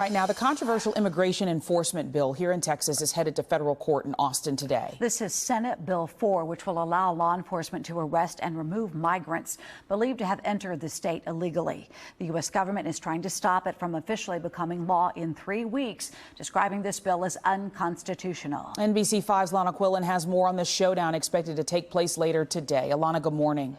Right now, the controversial immigration enforcement bill here in Texas is headed to federal court in Austin today. This is Senate Bill 4, which will allow law enforcement to arrest and remove migrants believed to have entered the state illegally. The U.S. government is trying to stop it from officially becoming law in 3 weeks, describing this bill as unconstitutional. NBC5's Alanna Quillen has more on the showdown expected to take place later today. Alanna, good morning.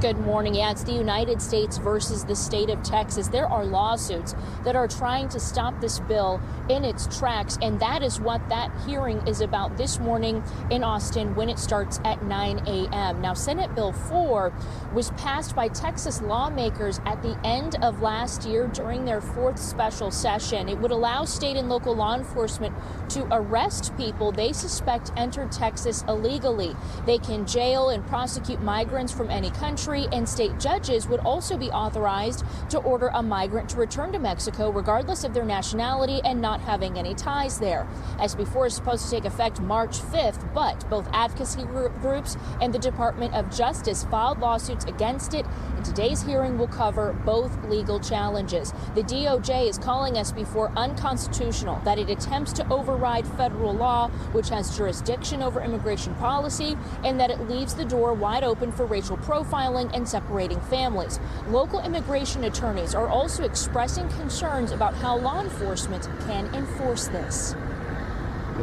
Good morning. Yeah, it's the United States versus the state of Texas. There are lawsuits that are trying to stop this bill in its tracks, and that is what that hearing is about this morning in Austin when it starts at 9 a.m. Now, Senate Bill 4 was passed by Texas lawmakers at the end of last year during their 4th special session. It would allow state and local law enforcement to arrest people they suspect entered Texas illegally. They can jail and prosecute migrants from any country, and state judges would also be authorized to order a migrant to return to Mexico regardless of their nationality and not having any ties there. SB4 is supposed to take effect March 5th, but both advocacy groups and the Department of Justice filed lawsuits against it, and today's hearing will cover both legal challenges. The DOJ is calling SB4 unconstitutional, that it attempts to override federal law, which has jurisdiction over immigration policy, and that it leaves the door wide open for racial profiling and separating families. Local immigration attorneys are also expressing concerns about how law enforcement can enforce this.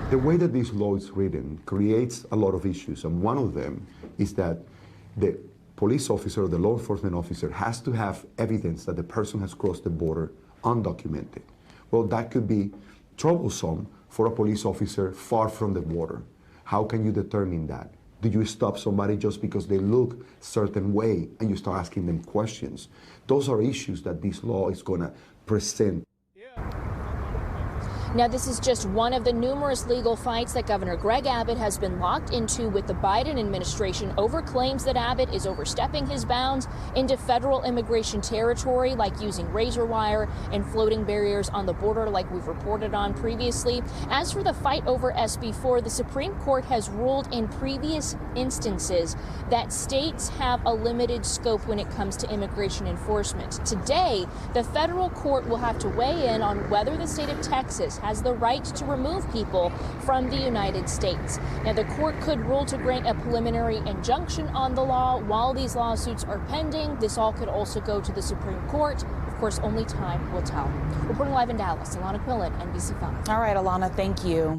The way that this law is written creates a lot of issues, and one of them is that the police officer or the law enforcement officer has to have evidence that the person has crossed the border undocumented. Well, that could be troublesome for a police officer far from the border. How can you determine that? Do you stop somebody just because they look a certain way and you start asking them questions? Those are issues that this law is going to present. Now, this is just one of the numerous legal fights that Governor Greg Abbott has been locked into with the Biden administration over claims that Abbott is overstepping his bounds into federal immigration territory, like using razor wire and floating barriers on the border, like we've reported on previously. As for the fight over SB4, the Supreme Court has ruled in previous instances that states have a limited scope when it comes to immigration enforcement. Today, the federal court will have to weigh in on whether the state of Texas has the right to remove people from the United States. Now, the court could rule to grant a preliminary injunction on the law while these lawsuits are pending. This all could also go to the Supreme Court. Of course, only time will tell. Reporting live in Dallas, Alanna Quillen, NBC5. All right, Alanna, thank you.